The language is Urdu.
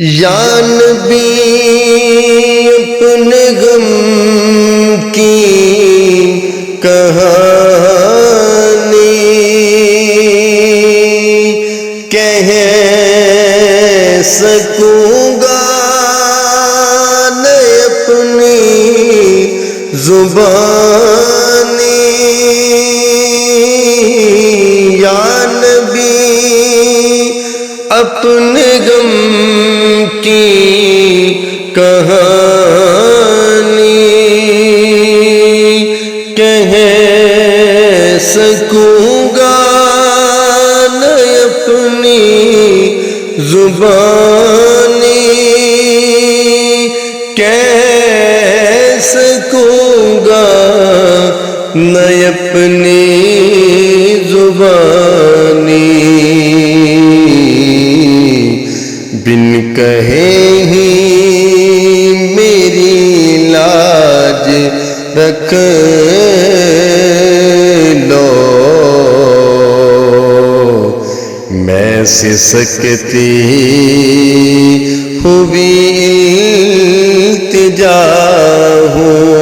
یا نبی اپنے غم کی کہانی کہہ سکوں گا نہ اپنی زبانی یا نبی اپنے غم کی کہانی کہہ سکوں گا نہ اپنی زبانی کہہ سکوں گا نہ اپنی زبانی بن کہے ہی میری لاج رکھ لو میں سسکتی ہوئی التجا ہوں